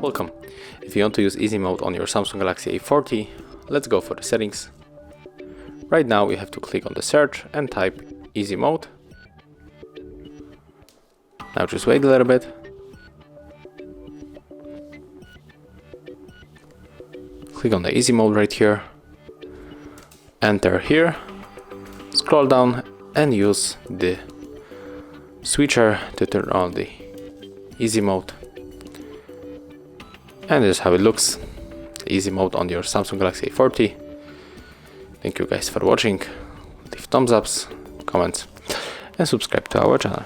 Welcome. If you want to use easy mode on your Samsung Galaxy A40, let's go for the settings. Right now we have to click on the search and type easy mode. Now just wait a little bit. Click on the easy mode right here. Enter here. Scroll down and use the switcher to turn on the easy mode. And this is how it looks, easy mode on your Samsung Galaxy A40. Thank you guys for watching. Leave thumbs ups, comments, and subscribe to our channel.